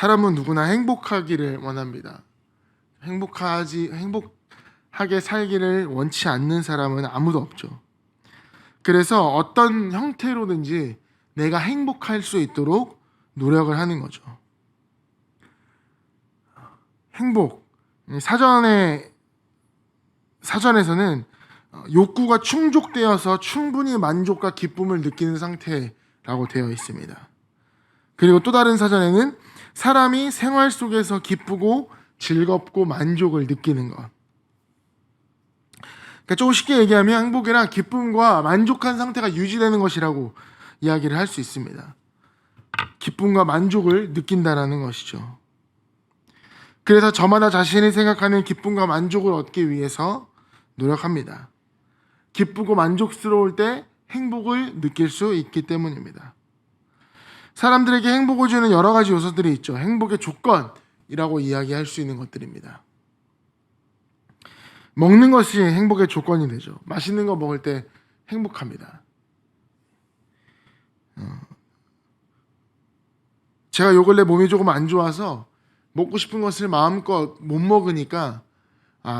사람은 누구나 행복하기를 원합니다. 행복하게 살기를 원치 않는 사람은 아무도 없죠. 그래서 어떤 형태로든지 내가 행복할 수 있도록 노력을 하는 거죠. 행복. 사전에서는 욕구가 충족되어서 충분히 만족과 기쁨을 느끼는 상태라고 되어 있습니다. 그리고 또 다른 사전에는 사람이 생활 속에서 기쁘고 즐겁고 만족을 느끼는 것. 그러니까 조금 쉽게 얘기하면 행복이란 기쁨과 만족한 상태가 유지되는 것이라고 이야기를 할 수 있습니다. 기쁨과 만족을 느낀다라는 것이죠. 그래서 저마다 자신이 생각하는 기쁨과 만족을 얻기 위해서 노력합니다. 기쁘고 만족스러울 때 행복을 느낄 수 있기 때문입니다. 사람들에게 행복을 주는 여러 가지 요소들이 있죠. 행복의 조건이라고 이야기할 수 있는 것들입니다. 먹는 것이 행복의 조건이 되죠. 맛있는 거 먹을 때 행복합니다. 제가 요 근래 몸이 조금 안 좋아서 먹고 싶은 것을 마음껏 못 먹으니까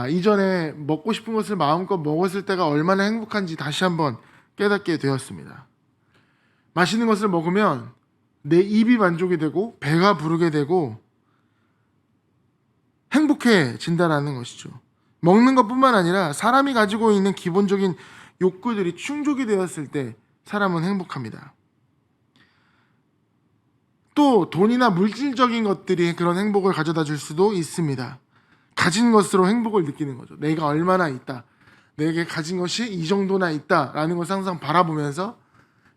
이전에 먹고 싶은 것을 마음껏 먹었을 때가 얼마나 행복한지 다시 한번 깨닫게 되었습니다. 맛있는 것을 먹으면 내 입이 만족이 되고 배가 부르게 되고 행복해진다는 것이죠. 먹는 것뿐만 아니라 사람이 가지고 있는 기본적인 욕구들이 충족이 되었을 때 사람은 행복합니다. 또 돈이나 물질적인 것들이 그런 행복을 가져다 줄 수도 있습니다. 가진 것으로 행복을 느끼는 거죠. 내가 얼마나 있다, 내게 가진 것이 이 정도나 있다라는 것을 항상 바라보면서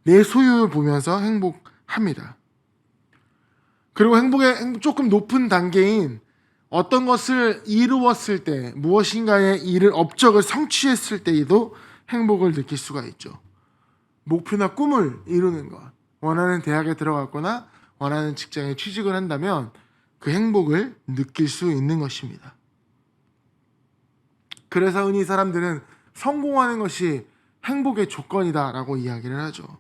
내 소유를 보면서 행복합니다. 그리고 행복의 조금 높은 단계인 어떤 것을 이루었을 때, 무엇인가의 일을 업적을 성취했을 때에도 행복을 느낄 수가 있죠. 목표나 꿈을 이루는 것, 원하는 대학에 들어갔거나 원하는 직장에 취직을 한다면 그 행복을 느낄 수 있는 것입니다. 그래서 흔히 사람들은 성공하는 것이 행복의 조건이다라고 이야기를 하죠.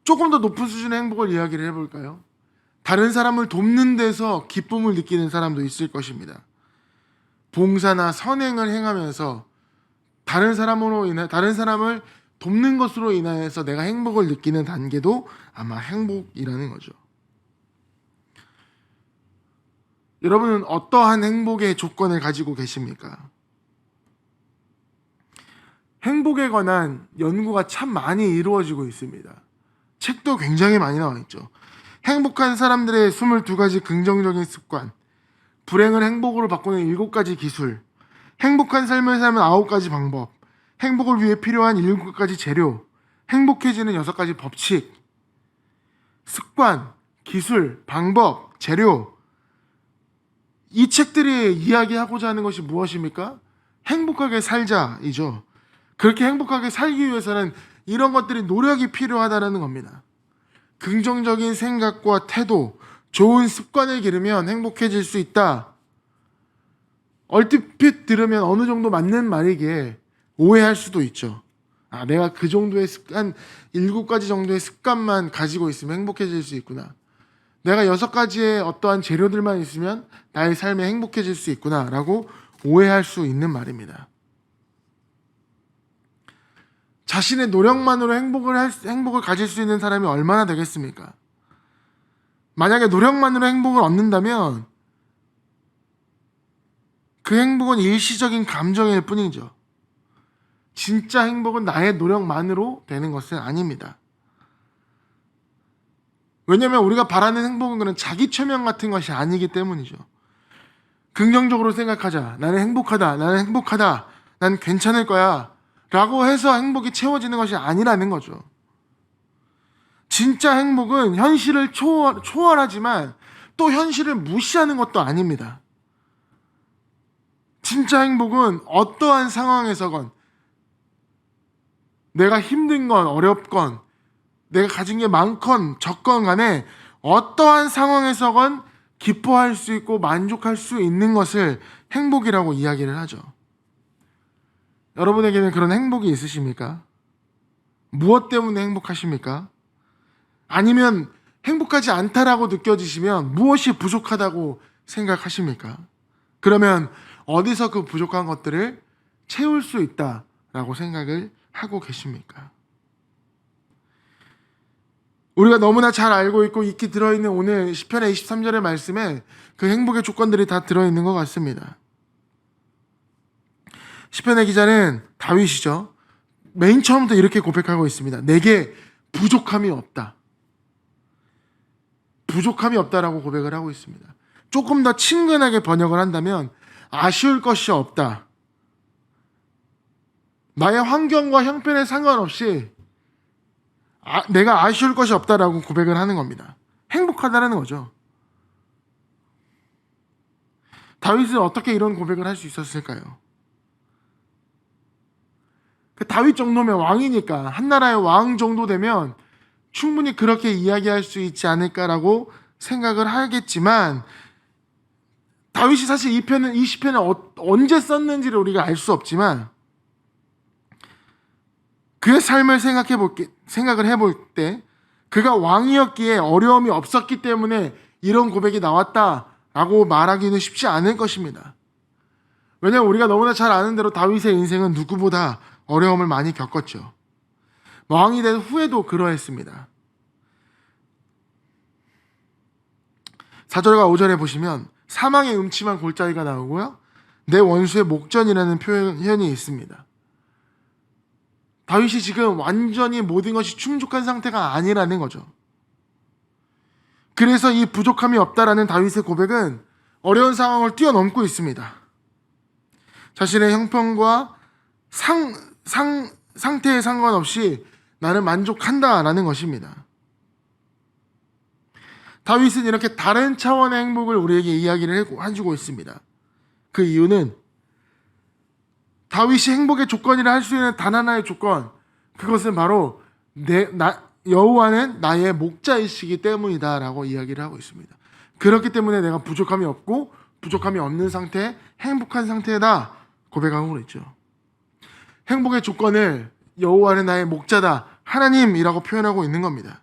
조금 더 높은 수준의 행복을 이야기를 해볼까요? 다른 사람을 돕는 데서 기쁨을 느끼는 사람도 있을 것입니다. 봉사나 선행을 행하면서 다른 사람을 돕는 것으로 인하여서 내가 행복을 느끼는 단계도 아마 행복이라는 거죠. 여러분은 어떠한 행복의 조건을 가지고 계십니까? 행복에 관한 연구가 참 많이 이루어지고 있습니다. 책도 굉장히 많이 나와 있죠. 행복한 사람들의 22가지 긍정적인 습관, 불행을 행복으로 바꾸는 7가지 기술, 행복한 삶을 사는 9가지 방법, 행복을 위해 필요한 7가지 재료, 행복해지는 6가지 법칙, 습관, 기술, 방법, 재료. 이 책들이 이야기하고자 하는 것이 무엇입니까? 행복하게 살자이죠. 그렇게 행복하게 살기 위해서는 이런 것들이 노력이 필요하다는 겁니다. 긍정적인 생각과 태도, 좋은 습관을 기르면 행복해질 수 있다. 얼핏 들으면 어느 정도 맞는 말이기에 오해할 수도 있죠. 내가 그 정도의 습관, 7가지 정도의 습관만 가지고 있으면 행복해질 수 있구나. 내가 6가지의 어떠한 재료들만 있으면 나의 삶에 행복해질 수 있구나 라고 오해할 수 있는 말입니다. 자신의 노력만으로 행복을 가질 수 있는 사람이 얼마나 되겠습니까? 만약에 노력만으로 행복을 얻는다면 그 행복은 일시적인 감정일 뿐이죠. 진짜 행복은 나의 노력만으로 되는 것은 아닙니다. 왜냐하면 우리가 바라는 행복은 그런 자기 최면 같은 것이 아니기 때문이죠. 긍정적으로 생각하자. 나는 행복하다. 난 괜찮을 거야. 라고 해서 행복이 채워지는 것이 아니라는 거죠. 진짜 행복은 현실을 초월하지만 또 현실을 무시하는 것도 아닙니다. 진짜 행복은 어떠한 상황에서건 내가 힘든 건 어렵건 내가 가진 게 많건 적건 간에 어떠한 상황에서건 기뻐할 수 있고 만족할 수 있는 것을 행복이라고 이야기를 하죠. 여러분에게는 그런 행복이 있으십니까? 무엇 때문에 행복하십니까? 아니면 행복하지 않다라고 느껴지시면 무엇이 부족하다고 생각하십니까? 그러면 어디서 그 부족한 것들을 채울 수 있다라고 생각을 하고 계십니까? 우리가 너무나 잘 알고 있고 익히 들어있는 오늘 시편의 23절의 말씀에 그 행복의 조건들이 다 들어있는 것 같습니다. 시편의 기자는 다윗이죠. 맨 처음부터 이렇게 고백하고 있습니다. 내게 부족함이 없다. 부족함이 없다라고 고백을 하고 있습니다. 조금 더 친근하게 번역을 한다면 아쉬울 것이 없다. 나의 환경과 형편에 상관없이 내가 아쉬울 것이 없다라고 고백을 하는 겁니다. 행복하다라는 거죠. 다윗은 어떻게 이런 고백을 할 수 있었을까요? 그 다윗 정도면 왕이니까, 한 나라의 왕 정도 되면 충분히 그렇게 이야기할 수 있지 않을까라고 생각을 하겠지만, 다윗이 사실 이 시편을 언제 썼는지를 우리가 알 수 없지만 그의 삶을 생각을 해볼 때 그가 왕이었기에 어려움이 없었기 때문에 이런 고백이 나왔다라고 말하기는 쉽지 않을 것입니다. 왜냐하면 우리가 너무나 잘 아는 대로 다윗의 인생은 누구보다 어려움을 많이 겪었죠. 왕이 된 후에도 그러했습니다. 4절과 5절에 보시면 사망의 음침한 골짜기가 나오고요, 내 원수의 목전이라는 표현이 있습니다. 다윗이 지금 완전히 모든 것이 충족한 상태가 아니라는 거죠. 그래서 이 부족함이 없다라는 다윗의 고백은 어려운 상황을 뛰어넘고 있습니다. 자신의 형편과 상태에 상관없이 나는 만족한다라는 것입니다. 다윗은 이렇게 다른 차원의 행복을 우리에게 이야기를 해주고 있습니다. 그 이유는 다윗이 행복의 조건이라 할 수 있는 단 하나의 조건, 그것은 바로 여호와는 나의 목자이시기 때문이다라고 이야기를 하고 있습니다. 그렇기 때문에 내가 부족함이 없고 부족함이 없는 상태, 행복한 상태다 고백하고 있죠. 행복의 조건을 여호와는 나의 목자다, 하나님이라고 표현하고 있는 겁니다.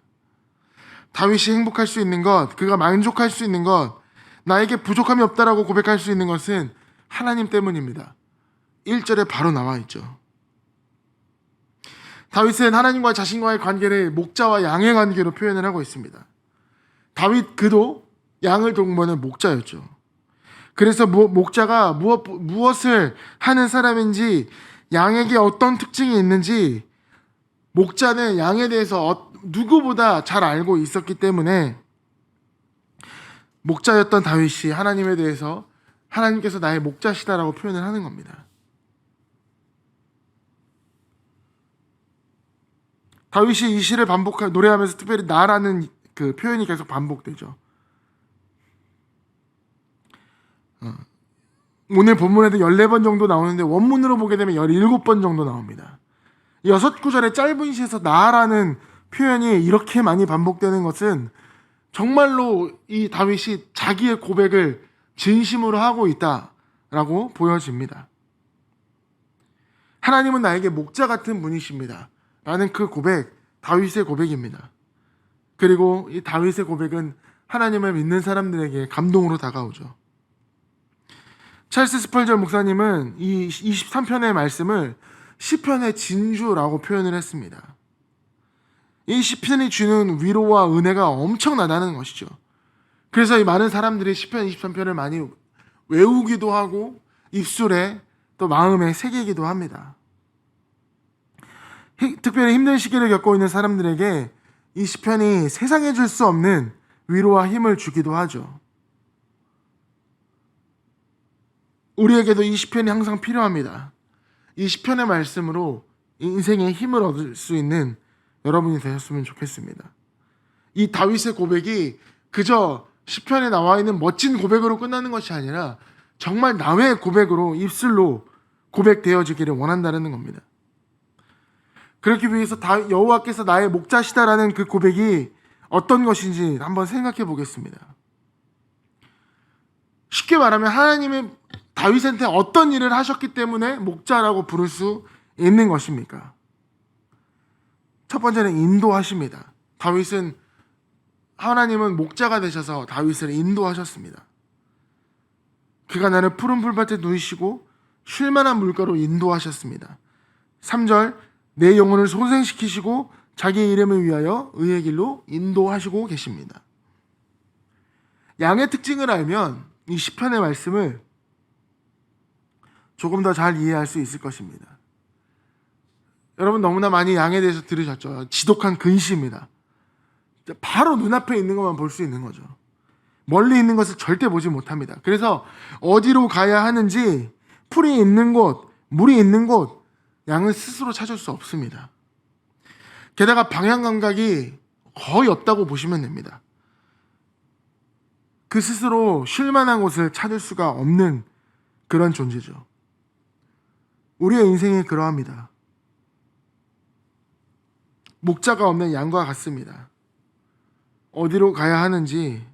다윗이 행복할 수 있는 것, 그가 만족할 수 있는 것, 나에게 부족함이 없다라고 고백할 수 있는 것은 하나님 때문입니다. 1절에 바로 나와 있죠. 다윗은 하나님과 자신과의 관계를 목자와 양의 관계로 표현을 하고 있습니다. 다윗 그도 양을 동무하는 목자였죠. 그래서 목자가 무엇을 하는 사람인지, 양에게 어떤 특징이 있는지 목자는 양에 대해서 누구보다 잘 알고 있었기 때문에 목자였던 다윗이 하나님에 대해서 하나님께서 나의 목자시다라고 표현을 하는 겁니다. 다윗이 이 시를 노래하면서 특별히 나라는 그 표현이 계속 반복되죠. 오늘 본문에도 14번 정도 나오는데 원문으로 보게 되면 17번 정도 나옵니다. 6구절의 짧은 시에서 나라는 표현이 이렇게 많이 반복되는 것은 정말로 이 다윗이 자기의 고백을 진심으로 하고 있다라고 보여집니다. 하나님은 나에게 목자 같은 분이십니다 라는 그 고백, 다윗의 고백입니다. 그리고 이 다윗의 고백은 하나님을 믿는 사람들에게 감동으로 다가오죠. 찰스 스펄전 목사님은 이 23편의 말씀을 시편의 진주라고 표현을 했습니다. 이 시편이 주는 위로와 은혜가 엄청나다는 것이죠. 그래서 이 많은 사람들이 시편 23편을 많이 외우기도 하고 입술에 또 마음에 새기기도 합니다. 특별히 힘든 시기를 겪고 있는 사람들에게 이 시편이 세상에 줄 수 없는 위로와 힘을 주기도 하죠. 우리에게도 이 시편이 항상 필요합니다. 이 시편의 말씀으로 인생의 힘을 얻을 수 있는 여러분이 되셨으면 좋겠습니다. 이 다윗의 고백이 그저 시편에 나와 있는 멋진 고백으로 끝나는 것이 아니라 정말 나의 고백으로 입술로 고백되어지기를 원한다는 겁니다. 그렇기 위해서 여호와께서 나의 목자시다라는 그 고백이 어떤 것인지 한번 생각해 보겠습니다. 쉽게 말하면 하나님이 다윗한테 어떤 일을 하셨기 때문에 목자라고 부를 수 있는 것입니까? 첫 번째는 인도하십니다. 다윗은 하나님은 목자가 되셔서 다윗을 인도하셨습니다. 그가 나를 푸른 풀밭에 누이시고 쉴만한 물가로 인도하셨습니다. 3절, 내 영혼을 소생시키시고 자기 이름을 위하여 의의 길로 인도하시고 계십니다. 양의 특징을 알면 이 시편의 말씀을 조금 더 잘 이해할 수 있을 것입니다. 여러분 너무나 많이 양에 대해서 들으셨죠? 지독한 근시입니다. 바로 눈앞에 있는 것만 볼 수 있는 거죠. 멀리 있는 것을 절대 보지 못합니다. 그래서 어디로 가야 하는지, 풀이 있는 곳, 물이 있는 곳, 양은 스스로 찾을 수 없습니다. 게다가 방향 감각이 거의 없다고 보시면 됩니다. 그 스스로 쉴 만한 곳을 찾을 수가 없는 그런 존재죠. 우리의 인생이 그러합니다. 목자가 없는 양과 같습니다. 어디로 가야 하는지,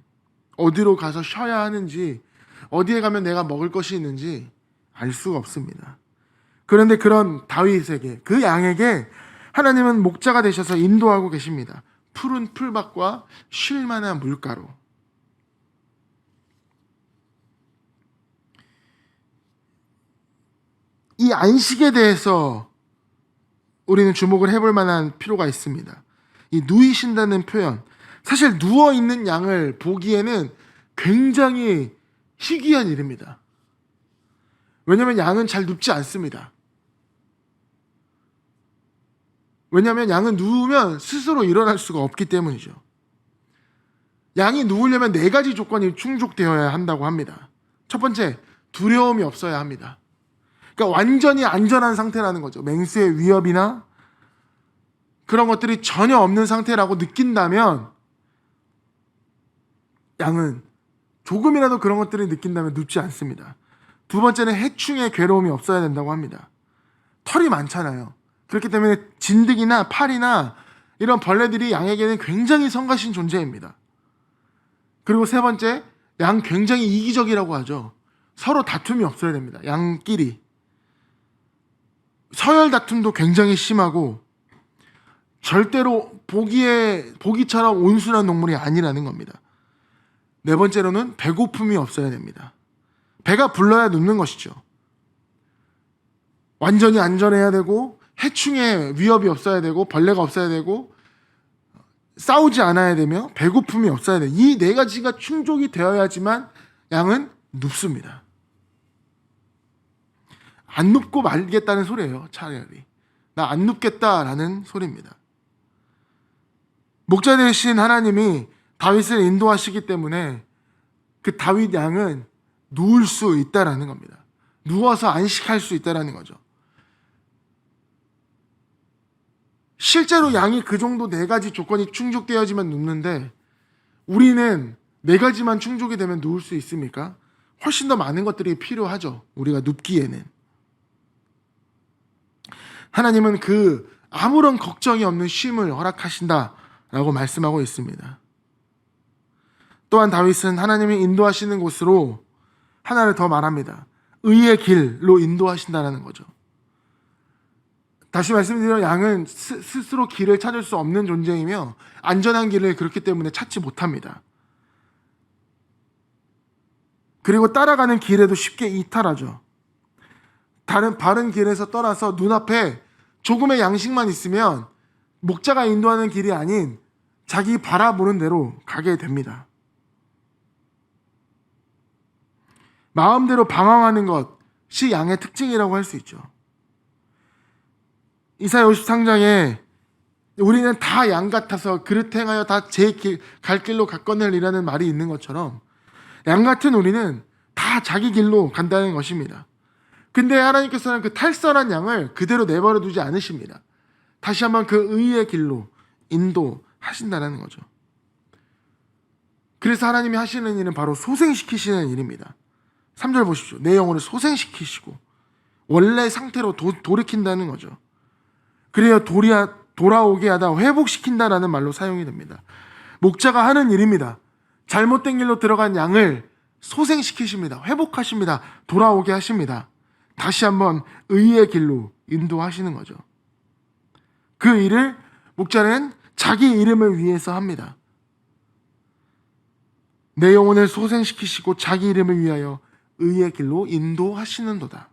어디로 가서 쉬어야 하는지, 어디에 가면 내가 먹을 것이 있는지 알 수가 없습니다. 그런데 그런 다윗에게, 그 양에게 하나님은 목자가 되셔서 인도하고 계십니다. 푸른 풀밭과 쉴 만한 물가로. 이 안식에 대해서 우리는 주목을 해볼 만한 필요가 있습니다. 이 누이신다는 표현, 사실 누워있는 양을 보기에는 굉장히 희귀한 일입니다. 왜냐하면 양은 잘 눕지 않습니다. 왜냐하면 양은 누우면 스스로 일어날 수가 없기 때문이죠. 양이 누우려면 4가지 조건이 충족되어야 한다고 합니다. 첫 번째, 두려움이 없어야 합니다. 그러니까 완전히 안전한 상태라는 거죠. 맹수의 위협이나 그런 것들이 전혀 없는 상태라고 느낀다면, 양은 조금이라도 그런 것들을 느낀다면 눕지 않습니다. 두 번째는 해충의 괴로움이 없어야 된다고 합니다. 털이 많잖아요. 그렇기 때문에 진드기나 파리나 이런 벌레들이 양에게는 굉장히 성가신 존재입니다. 그리고 세 번째, 양 굉장히 이기적이라고 하죠. 서로 다툼이 없어야 됩니다. 양끼리. 서열 다툼도 굉장히 심하고 절대로 보기처럼 온순한 동물이 아니라는 겁니다. 네 번째로는 배고픔이 없어야 됩니다. 배가 불러야 눕는 것이죠. 완전히 안전해야 되고, 해충의 위협이 없어야 되고, 벌레가 없어야 되고, 싸우지 않아야 되며, 배고픔이 없어야 돼요. 이 4가지가 충족이 되어야지만 양은 눕습니다. 안 눕고 말겠다는 소리예요. 차라리 나 안 눕겠다라는 소리입니다. 목자 되신 하나님이 다윗을 인도하시기 때문에 그 다윗 양은 누울 수 있다라는 겁니다. 누워서 안식할 수 있다라는 거죠. 실제로 양이 그 정도 4가지 조건이 충족되어야지만 눕는데, 우리는 4가지만 충족이 되면 누울 수 있습니까? 훨씬 더 많은 것들이 필요하죠. 우리가 눕기에는. 하나님은 그 아무런 걱정이 없는 쉼을 허락하신다라고 말씀하고 있습니다. 또한 다윗은 하나님이 인도하시는 곳으로 하나를 더 말합니다. 의의 길로 인도하신다는 거죠. 다시 말씀드리면 양은 스스로 길을 찾을 수 없는 존재이며 안전한 길을 그렇기 때문에 찾지 못합니다. 그리고 따라가는 길에도 쉽게 이탈하죠. 바른 길에서 떠나서 눈앞에 조금의 양식만 있으면 목자가 인도하는 길이 아닌 자기 바라보는 대로 가게 됩니다. 마음대로 방황하는 것이 양의 특징이라고 할 수 있죠. 이사야 53장에 우리는 다 양 같아서 그릇 행하여 다 제 갈 길로 가꺼내리라는 말이 있는 것처럼, 양 같은 우리는 다 자기 길로 간다는 것입니다. 근데 하나님께서는 그 탈선한 양을 그대로 내버려 두지 않으십니다. 다시 한번 그 의의 길로 인도하신다는 거죠. 그래서 하나님이 하시는 일은 바로 소생시키시는 일입니다. 3절 보십시오. 내 영혼을 소생시키시고 원래 상태로 돌이킨다는 거죠. 그래야 돌아오게 하다 회복시킨다라는 말로 사용이 됩니다. 목자가 하는 일입니다. 잘못된 길로 들어간 양을 소생시키십니다. 회복하십니다. 돌아오게 하십니다. 다시 한번 의의 길로 인도하시는 거죠. 그 일을 목자는 자기 이름을 위해서 합니다. 내 영혼을 소생시키시고 자기 이름을 위하여 의의 길로 인도하시는도다.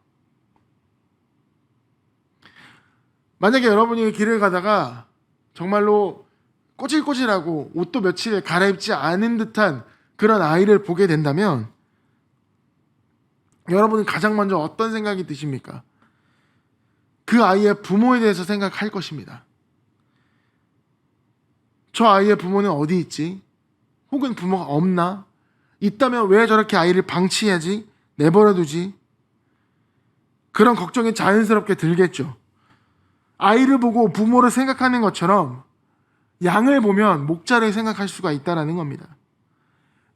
만약에 여러분이 길을 가다가 정말로 꼬질꼬질하고 옷도 며칠 갈아입지 않은 듯한 그런 아이를 보게 된다면 여러분은 가장 먼저 어떤 생각이 드십니까? 그 아이의 부모에 대해서 생각할 것입니다. 저 아이의 부모는 어디 있지? 혹은 부모가 없나? 있다면 왜 저렇게 아이를 방치해야지? 내버려두지? 그런 걱정이 자연스럽게 들겠죠. 아이를 보고 부모를 생각하는 것처럼 양을 보면 목자를 생각할 수가 있다는 겁니다.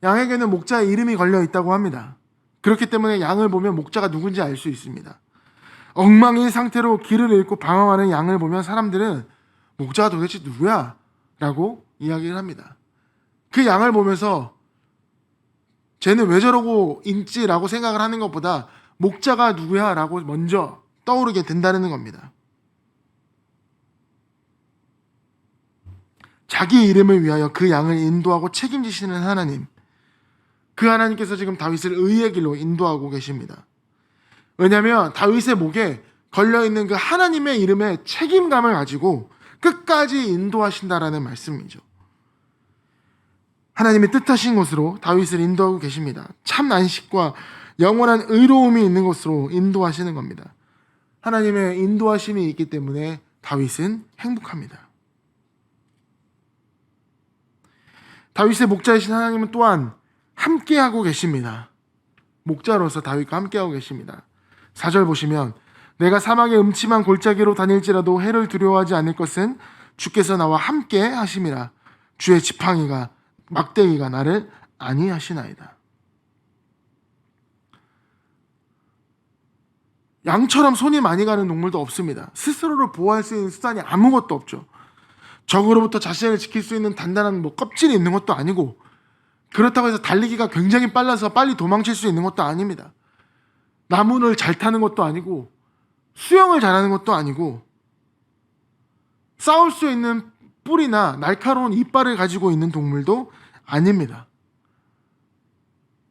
양에게는 목자의 이름이 걸려 있다고 합니다. 그렇기 때문에 양을 보면 목자가 누군지 알 수 있습니다. 엉망인 상태로 길을 잃고 방황하는 양을 보면 사람들은 목자가 도대체 누구야? 라고 이야기를 합니다. 그 양을 보면서 쟤는 왜 저러고 있지라고 생각을 하는 것보다 목자가 누구야? 라고 먼저 떠오르게 된다는 겁니다. 자기 이름을 위하여 그 양을 인도하고 책임지시는 하나님, 그 하나님께서 지금 다윗을 의의 길로 인도하고 계십니다. 왜냐하면 다윗의 목에 걸려있는 그 하나님의 이름에 책임감을 가지고 끝까지 인도하신다라는 말씀이죠. 하나님의 뜻하신 곳으로 다윗을 인도하고 계십니다. 참 안식과 영원한 의로움이 있는 곳으로 인도하시는 겁니다. 하나님의 인도하심이 있기 때문에 다윗은 행복합니다. 다윗의 목자이신 하나님은 또한 함께하고 계십니다. 목자로서 다윗과 함께하고 계십니다. 4절 보시면 내가 사막의 음침한 골짜기로 다닐지라도 해를 두려워하지 않을 것은 주께서 나와 함께 하심이라. 주의 지팡이가 막대기가 나를 안위하시나이다. 양처럼 손이 많이 가는 동물도 없습니다. 스스로를 보호할 수 있는 수단이 아무것도 없죠. 적으로부터 자신을 지킬 수 있는 단단한 껍질이 있는 것도 아니고, 그렇다고 해서 달리기가 굉장히 빨라서 빨리 도망칠 수 있는 것도 아닙니다. 나무를 잘 타는 것도 아니고 수영을 잘하는 것도 아니고 싸울 수 있는 뿔이나 날카로운 이빨을 가지고 있는 동물도 아닙니다.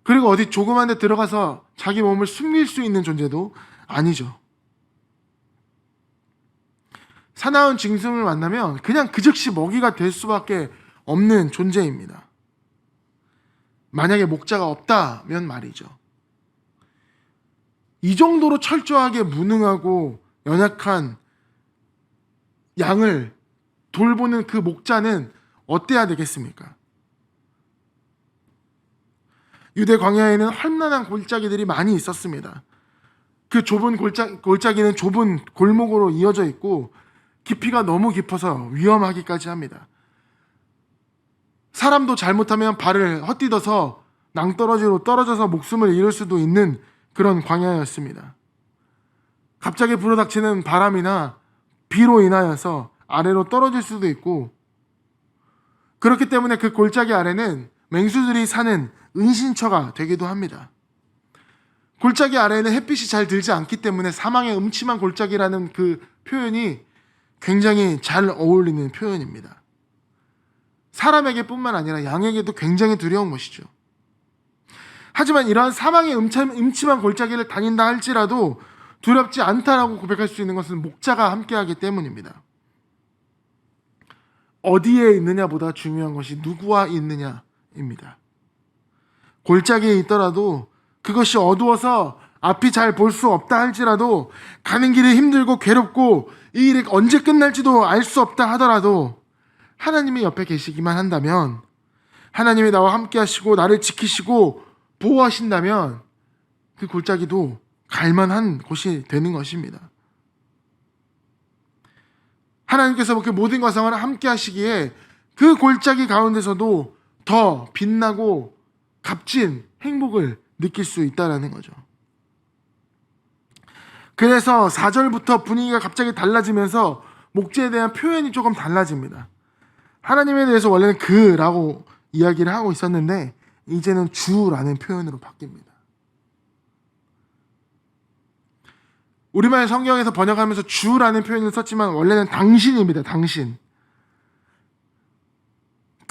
그리고 어디 조그만 데 들어가서 자기 몸을 숨길 수 있는 존재도 아니죠. 사나운 짐승을 만나면 그냥 그 즉시 먹이가 될 수밖에 없는 존재입니다. 만약에 목자가 없다면 말이죠. 이 정도로 철저하게 무능하고 연약한 양을 돌보는 그 목자는 어때야 되겠습니까? 유대 광야에는 험난한 골짜기들이 많이 있었습니다. 그 좁은 골짜기는 좁은 골목으로 이어져 있고 깊이가 너무 깊어서 위험하기까지 합니다. 사람도 잘못하면 발을 헛디뎌서 낭떠러지로 떨어져서 목숨을 잃을 수도 있는 그런 광야였습니다. 갑자기 불어닥치는 바람이나 비로 인하여서 아래로 떨어질 수도 있고, 그렇기 때문에 그 골짜기 아래는 맹수들이 사는 은신처가 되기도 합니다. 골짜기 아래에는 햇빛이 잘 들지 않기 때문에 사망의 음침한 골짜기라는 그 표현이 굉장히 잘 어울리는 표현입니다. 사람에게 뿐만 아니라 양에게도 굉장히 두려운 것이죠. 하지만 이러한 사망의 음침한 골짜기를 다닌다 할지라도 두렵지 않다라고 고백할 수 있는 것은 목자가 함께하기 때문입니다. 어디에 있느냐보다 중요한 것이 누구와 있느냐입니다. 골짜기에 있더라도 그것이 어두워서 앞이 잘 볼 수 없다 할지라도, 가는 길이 힘들고 괴롭고 이 일이 언제 끝날지도 알 수 없다 하더라도 하나님이 옆에 계시기만 한다면, 하나님이 나와 함께 하시고 나를 지키시고 보호하신다면 그 골짜기도 갈만한 곳이 되는 것입니다. 하나님께서 그 모든 과정을 함께 하시기에 그 골짜기 가운데서도 더 빛나고 값진 행복을 느낄 수 있다는 거죠. 그래서 4절부터 분위기가 갑자기 달라지면서 목자에 대한 표현이 조금 달라집니다. 하나님에 대해서 원래는 그라고 이야기를 하고 있었는데 이제는 주라는 표현으로 바뀝니다. 우리말 성경에서 번역하면서 주라는 표현을 썼지만 원래는 당신입니다. 당신.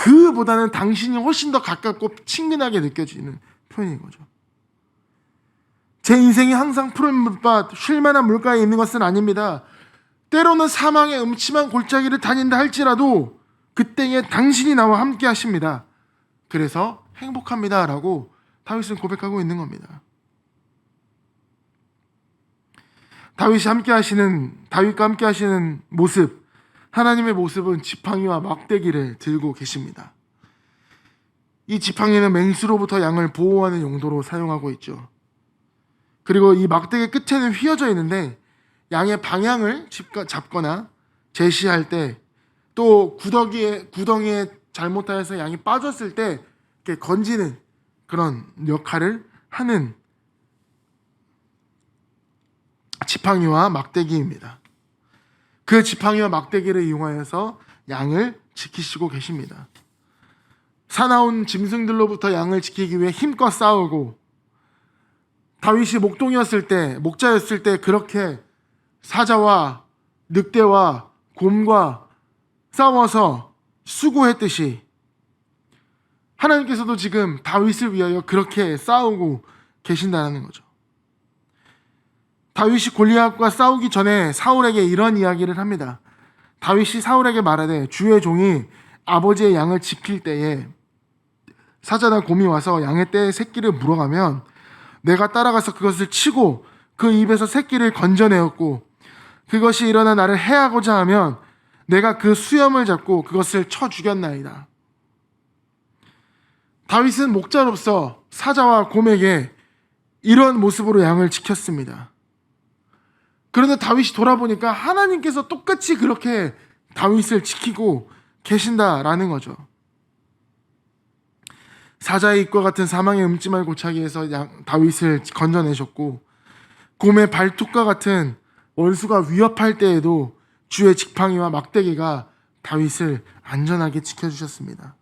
그보다는 당신이 훨씬 더 가깝고 친근하게 느껴지는 표현인 거죠. 제 인생이 항상 푸른 물밭, 쉴만한 물가에 있는 것은 아닙니다. 때로는 사망의 음침한 골짜기를 다닌다 할지라도 그때에 당신이 나와 함께 하십니다. 그래서 행복합니다 라고 다윗은 고백하고 있는 겁니다. 다윗과 함께 하시는 모습, 하나님의 모습은 지팡이와 막대기를 들고 계십니다. 이 지팡이는 맹수로부터 양을 보호하는 용도로 사용하고 있죠. 그리고 이 막대기 끝에는 휘어져 있는데 양의 방향을 잡거나 제시할 때, 또 구덩이에 잘못하여서 양이 빠졌을 때 이렇게 건지는 그런 역할을 하는 지팡이와 막대기입니다. 그 지팡이와 막대기를 이용하여서 양을 지키시고 계십니다. 사나운 짐승들로부터 양을 지키기 위해 힘껏 싸우고, 다윗이 목자였을 때 그렇게 사자와 늑대와 곰과 싸워서 수고했듯이 하나님께서도 지금 다윗을 위하여 그렇게 싸우고 계신다는 거죠. 다윗이 골리앗과 싸우기 전에 사울에게 이런 이야기를 합니다. 다윗이 사울에게 말하되, 주의 종이 아버지의 양을 지킬 때에 사자나 곰이 와서 양의 떼의 새끼를 물어가면 내가 따라가서 그것을 치고 그 입에서 새끼를 건져내었고, 그것이 일어나 나를 해하고자 하면 내가 그 수염을 잡고 그것을 쳐 죽였나이다. 다윗은 목자로서 사자와 곰에게 이런 모습으로 양을 지켰습니다. 그런데 다윗이 돌아보니까 하나님께서 똑같이 그렇게 다윗을 지키고 계신다라는 거죠. 사자의 입과 같은 사망의 음침한 골짜기에서 다윗을 건져내셨고, 곰의 발톱과 같은 원수가 위협할 때에도 주의 지팡이와 막대기가 다윗을 안전하게 지켜주셨습니다.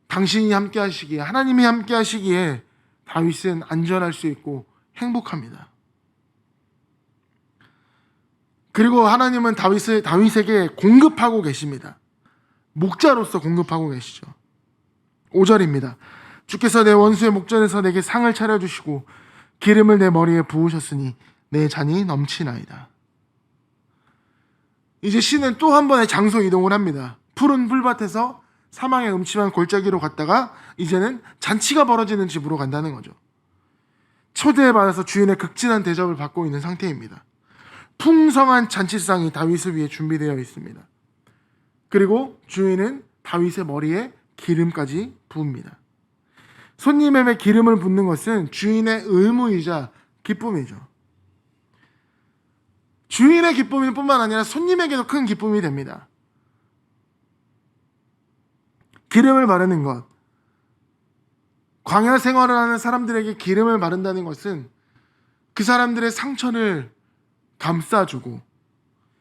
당신이 함께 하시기에, 하나님이 함께 하시기에 다윗은 안전할 수 있고 행복합니다. 그리고 하나님은 다윗에게 공급하고 계십니다. 목자로서 공급하고 계시죠. 5절입니다. 주께서 내 원수의 목전에서 내게 상을 차려주시고 기름을 내 머리에 부으셨으니 내 잔이 넘치나이다. 이제 시는 또 한 번의 장소 이동을 합니다. 푸른 풀밭에서 사망의 음침한 골짜기로 갔다가 이제는 잔치가 벌어지는 집으로 간다는 거죠. 초대에 받아서 주인의 극진한 대접을 받고 있는 상태입니다. 풍성한 잔치상이 다윗을 위해 준비되어 있습니다. 그리고 주인은 다윗의 머리에 기름까지 부읍니다. 손님에게 기름을 붓는 것은 주인의 의무이자 기쁨이죠. 주인의 기쁨일 뿐만 아니라 손님에게도 큰 기쁨이 됩니다. 기름을 바르는 것, 광야 생활을 하는 사람들에게 기름을 바른다는 것은 그 사람들의 상처를 감싸주고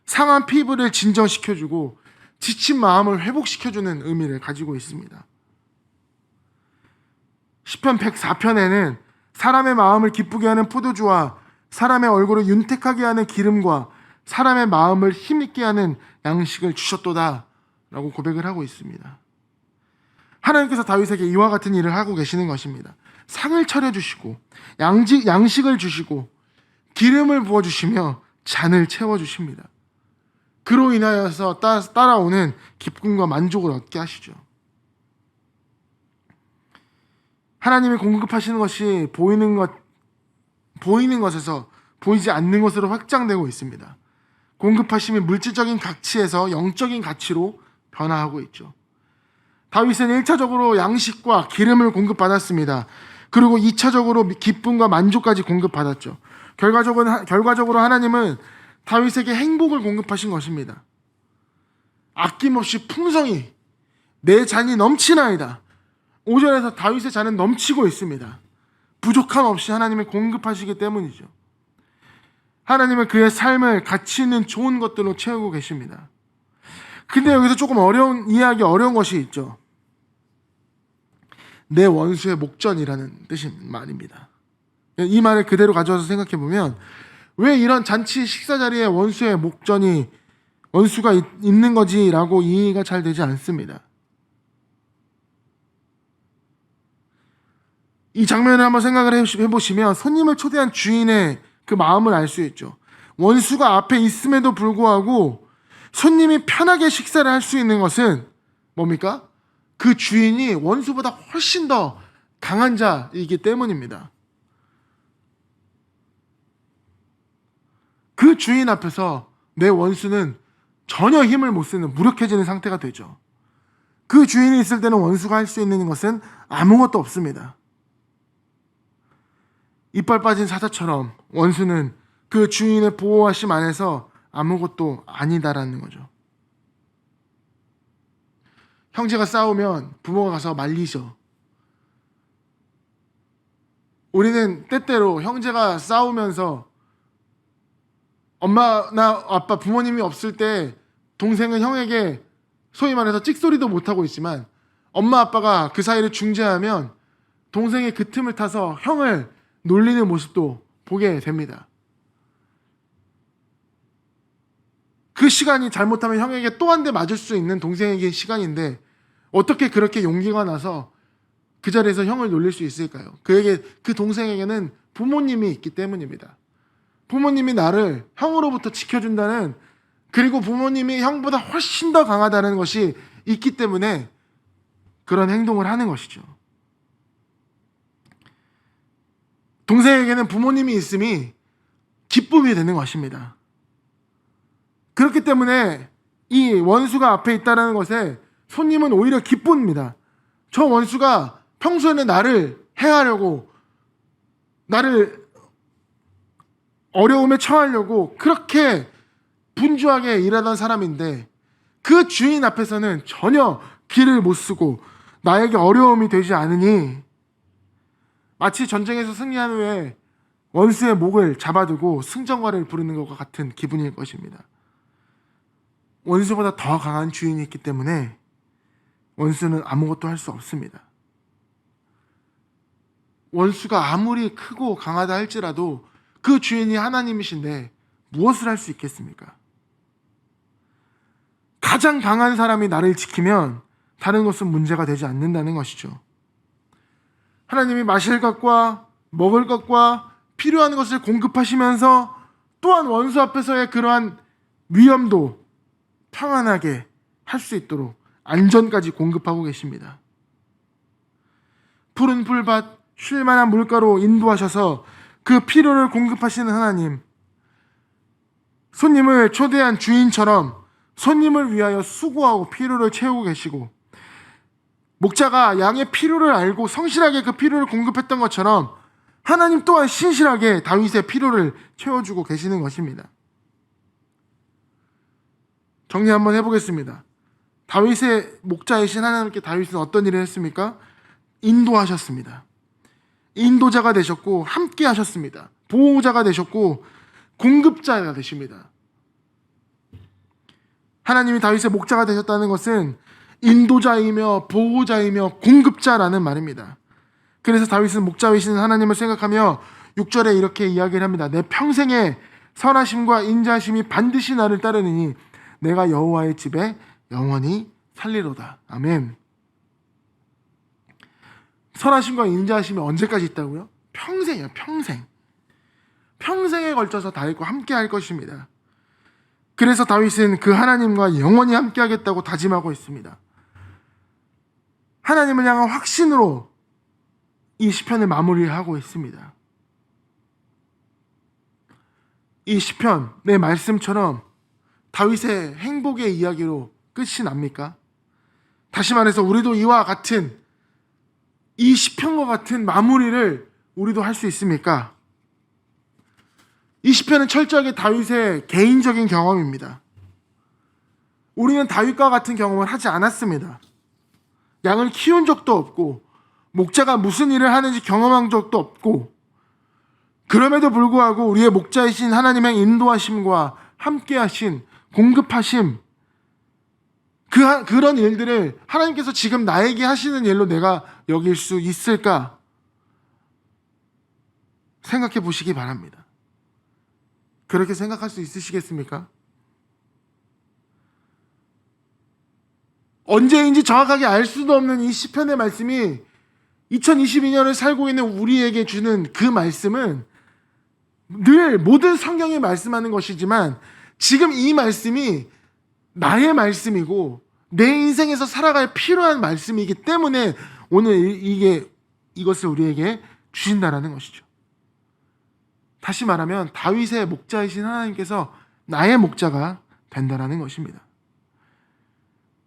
상한 피부를 진정시켜주고 지친 마음을 회복시켜주는 의미를 가지고 있습니다. 시편 104편에는 사람의 마음을 기쁘게 하는 포도주와 사람의 얼굴을 윤택하게 하는 기름과 사람의 마음을 힘있게 하는 양식을 주셨도다 라고 고백을 하고 있습니다. 하나님께서 다윗에게 이와 같은 일을 하고 계시는 것입니다. 상을 차려주시고 양식을 주시고 기름을 부어주시며 잔을 채워주십니다. 그로 인하여서 따라오는 기쁨과 만족을 얻게 하시죠. 하나님이 공급하시는 것이 보이는 것에서 보이지 않는 것으로 확장되고 있습니다. 공급하심이 물질적인 가치에서 영적인 가치로 변화하고 있죠. 다윗은 1차적으로 양식과 기름을 공급받았습니다. 그리고 2차적으로 기쁨과 만족까지 공급받았죠. 결과적으로 하나님은 다윗에게 행복을 공급하신 것입니다. 아낌없이 풍성히 내 잔이 넘치나이다. 5절에서 다윗의 잔은 넘치고 있습니다. 부족함 없이 하나님이 공급하시기 때문이죠. 하나님은 그의 삶을 가치 있는 좋은 것들로 채우고 계십니다. 근데 여기서 조금 어려운 것이 있죠. 내 원수의 목전이라는 뜻인 말입니다. 이 말을 그대로 가져와서 생각해 보면 왜 이런 잔치 식사 자리에 원수가 있는 거지라고 이해가 잘 되지 않습니다. 이 장면을 한번 생각을 해보시면 손님을 초대한 주인의 그 마음을 알 수 있죠. 원수가 앞에 있음에도 불구하고 손님이 편하게 식사를 할 수 있는 것은 뭡니까? 그 주인이 원수보다 훨씬 더 강한 자이기 때문입니다. 그 주인 앞에서 내 원수는 전혀 힘을 못 쓰는 무력해지는 상태가 되죠. 그 주인이 있을 때는 원수가 할 수 있는 것은 아무것도 없습니다. 이빨 빠진 사자처럼 원수는 그 주인의 보호하심 안에서 아무것도 아니다라는 거죠. 형제가 싸우면 부모가 가서 말리죠. 우리는 때때로 형제가 싸우면서 엄마나 아빠 부모님이 없을 때 동생은 형에게 소위 말해서 찍소리도 못하고 있지만 엄마 아빠가 그 사이를 중재하면 동생의 그 틈을 타서 형을 놀리는 모습도 보게 됩니다. 그 시간이 잘못하면 형에게 또 한 대 맞을 수 있는 동생에게 시간인데 어떻게 그렇게 용기가 나서 그 자리에서 형을 놀릴 수 있을까요? 그 동생에게는 부모님이 있기 때문입니다. 부모님이 나를 형으로부터 지켜준다는, 그리고 부모님이 형보다 훨씬 더 강하다는 것이 있기 때문에 그런 행동을 하는 것이죠. 동생에게는 부모님이 있음이 기쁨이 되는 것입니다. 그렇기 때문에 이 원수가 앞에 있다는 것에 손님은 오히려 기쁩니다. 저 원수가 평소에는 나를 해하려고, 나를 어려움에 처하려고 그렇게 분주하게 일하던 사람인데 그 주인 앞에서는 전혀 기를 못 쓰고 나에게 어려움이 되지 않으니 마치 전쟁에서 승리한 후에 원수의 목을 잡아두고 승전가를 부르는 것과 같은 기분일 것입니다. 원수보다 더 강한 주인이 있기 때문에 원수는 아무것도 할 수 없습니다. 원수가 아무리 크고 강하다 할지라도 그 주인이 하나님이신데 무엇을 할 수 있겠습니까? 가장 강한 사람이 나를 지키면 다른 것은 문제가 되지 않는다는 것이죠. 하나님이 마실 것과 먹을 것과 필요한 것을 공급하시면서 또한 원수 앞에서의 그러한 위험도 평안하게 할 수 있도록 안전까지 공급하고 계십니다. 푸른 풀밭, 쉴만한 물가로 인도하셔서 그 필요를 공급하시는 하나님, 손님을 초대한 주인처럼 손님을 위하여 수고하고 필요를 채우고 계시고, 목자가 양의 필요를 알고 성실하게 그 필요를 공급했던 것처럼 하나님 또한 신실하게 다윗의 필요를 채워주고 계시는 것입니다. 정리 한번 해보겠습니다. 다윗의 목자이신 하나님께 다윗은 어떤 일을 했습니까? 인도하셨습니다. 인도자가 되셨고 함께 하셨습니다. 보호자가 되셨고 공급자가 되십니다. 하나님이 다윗의 목자가 되셨다는 것은 인도자이며 보호자이며 공급자라는 말입니다. 그래서 다윗은 목자이신 하나님을 생각하며 6절에 이렇게 이야기를 합니다. 내 평생에 선하심과 인자하심이 반드시 나를 따르느니 내가 여호와의 집에 영원히 살리로다. 아멘. 선하심과 인자하심이 언제까지 있다고요? 평생이요. 평생. 평생에 걸쳐서 다윗과 함께 할 것입니다. 그래서 다윗은 그 하나님과 영원히 함께 하겠다고 다짐하고 있습니다. 하나님을 향한 확신으로 이 시편을 마무리하고 있습니다. 이 시편, 내 말씀처럼 다윗의 행복의 이야기로 끝이 납니까? 다시 말해서 우리도 이와 같은 이 시편과 같은 마무리를 우리도 할 수 있습니까? 이 시편은 철저하게 다윗의 개인적인 경험입니다. 우리는 다윗과 같은 경험을 하지 않았습니다. 양을 키운 적도 없고 목자가 무슨 일을 하는지 경험한 적도 없고, 그럼에도 불구하고 우리의 목자이신 하나님의 인도하심과 함께하신 공급하심, 그런 일들을 하나님께서 지금 나에게 하시는 일로 내가 여길 수 있을까 생각해 보시기 바랍니다. 그렇게 생각할 수 있으시겠습니까? 언제인지 정확하게 알 수도 없는 이 시편의 말씀이 2022년을 살고 있는 우리에게 주는 그 말씀은 늘 모든 성경이 말씀하는 것이지만 지금 이 말씀이 나의 말씀이고 내 인생에서 살아갈 필요한 말씀이기 때문에 오늘 이것을 우리에게 주신다라는 것이죠. 다시 말하면 다윗의 목자이신 하나님께서 나의 목자가 된다라는 것입니다.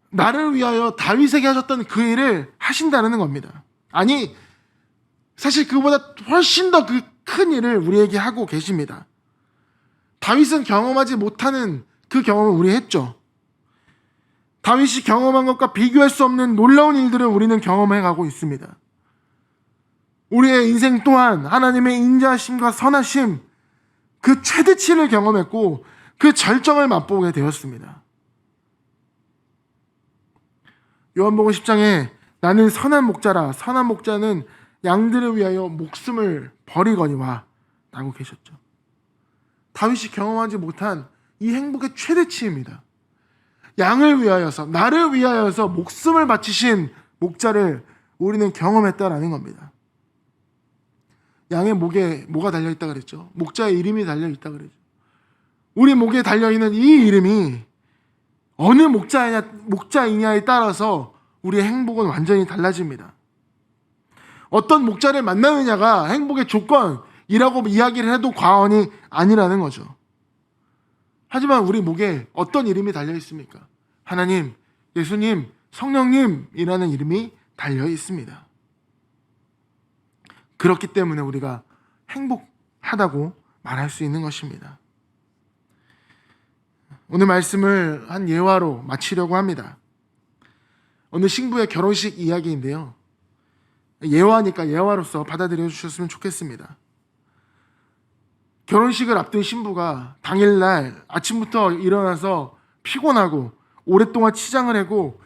나를 위하여 다윗에게 하셨던 그 일을 하신다는 겁니다. 아니, 사실 그보다 훨씬 더 그 큰 일을 우리에게 하고 계십니다. 다윗은 경험하지 못하는 그 경험을 우리 했죠. 다윗이 경험한 것과 비교할 수 없는 놀라운 일들을 우리는 경험해 가고 있습니다. 우리의 인생 또한 하나님의 인자하심과 선하심, 그 최대치를 경험했고 그 절정을 맛보게 되었습니다. 요한복음 10장에 나는 선한 목자라, 선한 목자는 양들을 위하여 목숨을 버리거니와 라고 계셨죠. 다윗이 경험하지 못한 이 행복의 최대치입니다. 양을 위하여서, 나를 위하여서 목숨을 바치신 목자를 우리는 경험했다라는 겁니다. 양의 목에 뭐가 달려있다 그랬죠? 목자의 이름이 달려있다 그랬죠. 우리 목에 달려있는 이 이름이 어느 목자이냐에 따라서 우리의 행복은 완전히 달라집니다. 어떤 목자를 만나느냐가 행복의 조건이라고 이야기를 해도 과언이 아니라는 거죠. 하지만 우리 목에 어떤 이름이 달려 있습니까? 하나님, 예수님, 성령님이라는 이름이 달려 있습니다. 그렇기 때문에 우리가 행복하다고 말할 수 있는 것입니다. 오늘 말씀을 한 예화로 마치려고 합니다. 오늘 신부의 결혼식 이야기인데요. 예화니까 예화로서 받아들여 주셨으면 좋겠습니다. 결혼식을 앞둔 신부가 당일날 아침부터 일어나서 피곤하고 오랫동안 치장을 하고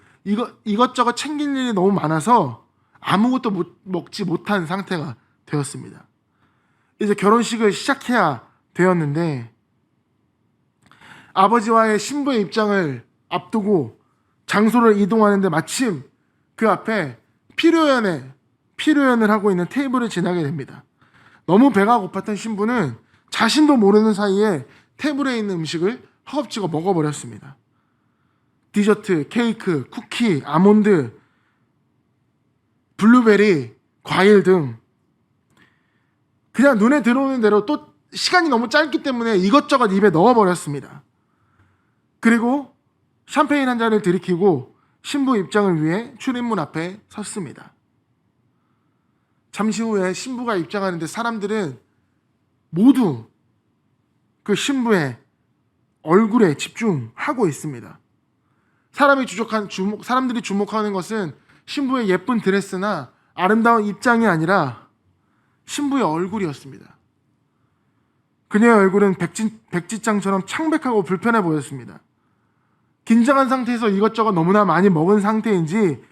이것저것 챙길 일이 너무 많아서 아무것도 먹지 못한 상태가 되었습니다. 이제 결혼식을 시작해야 되었는데 아버지와의 신부의 입장을 앞두고 장소를 이동하는데 마침 그 앞에 피로연을 하고 있는 테이블을 지나게 됩니다. 너무 배가 고팠던 신부는 자신도 모르는 사이에 테이블에 있는 음식을 허겁지겁 먹어버렸습니다. 디저트, 케이크, 쿠키, 아몬드, 블루베리, 과일 등 그냥 눈에 들어오는 대로 또 시간이 너무 짧기 때문에 이것저것 입에 넣어버렸습니다. 그리고 샴페인 한 잔을 들이키고 신부 입장을 위해 출입문 앞에 섰습니다. 잠시 후에 신부가 입장하는데 사람들은 모두 그 신부의 얼굴에 집중하고 있습니다. 사람들이 주목하는 것은 신부의 예쁜 드레스나 아름다운 입장이 아니라 신부의 얼굴이었습니다. 그녀의 얼굴은 백지장처럼 창백하고 불편해 보였습니다. 긴장한 상태에서 이것저것 너무나 많이 먹은 상태인지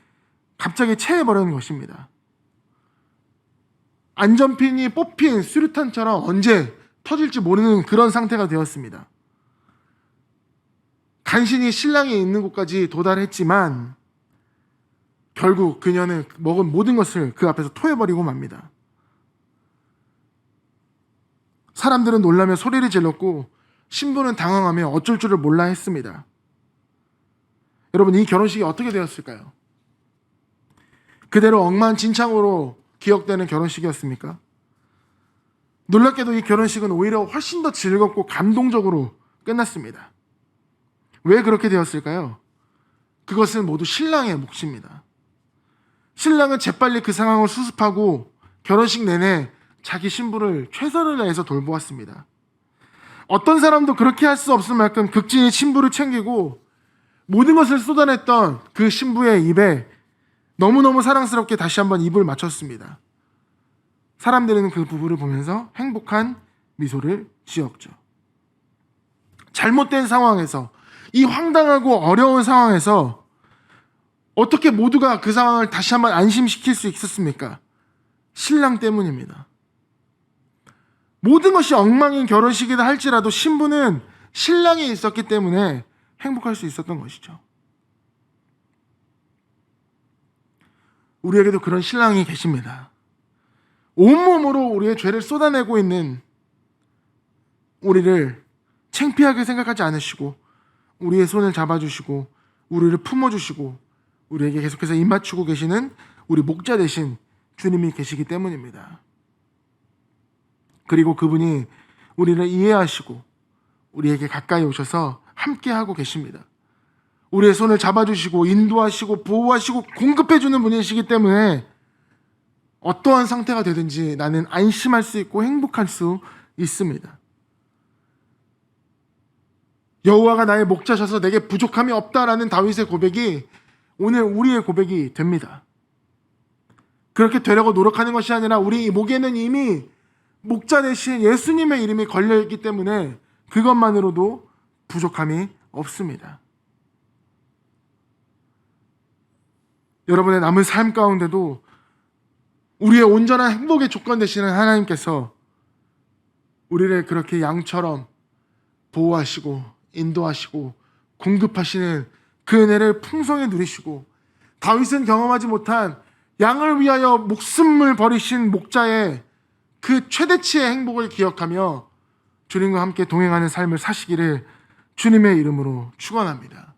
갑자기 체해버리는 것입니다. 안전핀이 뽑힌 수류탄처럼 언제 터질지 모르는 그런 상태가 되었습니다. 간신히 신랑이 있는 곳까지 도달했지만 결국 그녀는 먹은 모든 것을 그 앞에서 토해버리고 맙니다. 사람들은 놀라며 소리를 질렀고 신부는 당황하며 어쩔 줄을 몰라 했습니다. 여러분, 이 결혼식이 어떻게 되었을까요? 그대로 엉망진창으로 기억되는 결혼식이었습니까? 놀랍게도 이 결혼식은 오히려 훨씬 더 즐겁고 감동적으로 끝났습니다. 왜 그렇게 되었을까요? 그것은 모두 신랑의 몫입니다. 신랑은 재빨리 그 상황을 수습하고 결혼식 내내 자기 신부를 최선을 다해서 돌보았습니다. 어떤 사람도 그렇게 할 수 없을 만큼 극진히 신부를 챙기고 모든 것을 쏟아냈던 그 신부의 입에 너무너무 사랑스럽게 다시 한번 입을 맞췄습니다. 사람들은 그 부부를 보면서 행복한 미소를 지었죠. 잘못된 상황에서, 이 황당하고 어려운 상황에서 어떻게 모두가 그 상황을 다시 한번 안심시킬 수 있었습니까? 신랑 때문입니다. 모든 것이 엉망인 결혼식이다 할지라도 신부는 신랑이 있었기 때문에 행복할 수 있었던 것이죠. 우리에게도 그런 신랑이 계십니다. 온몸으로 우리의 죄를 쏟아내고 있는 우리를 창피하게 생각하지 않으시고 우리의 손을 잡아주시고 우리를 품어주시고 우리에게 계속해서 입맞추고 계시는 우리 목자 되신 주님이 계시기 때문입니다. 그리고 그분이 우리를 이해하시고 우리에게 가까이 오셔서 함께하고 계십니다. 우리의 손을 잡아주시고 인도하시고 보호하시고 공급해주는 분이시기 때문에 어떠한 상태가 되든지 나는 안심할 수 있고 행복할 수 있습니다. 여호와가 나의 목자셔서 내게 부족함이 없다라는 다윗의 고백이 오늘 우리의 고백이 됩니다. 그렇게 되려고 노력하는 것이 아니라 우리 목에는 이미 목자 되신 예수님의 이름이 걸려있기 때문에 그것만으로도 부족함이 없습니다. 여러분의 남은 삶 가운데도 우리의 온전한 행복의 조건 되시는 하나님께서 우리를 그렇게 양처럼 보호하시고 인도하시고 공급하시는 그 은혜를 풍성히 누리시고 다윗은 경험하지 못한 양을 위하여 목숨을 버리신 목자의 그 최대치의 행복을 기억하며 주님과 함께 동행하는 삶을 사시기를 주님의 이름으로 축원합니다.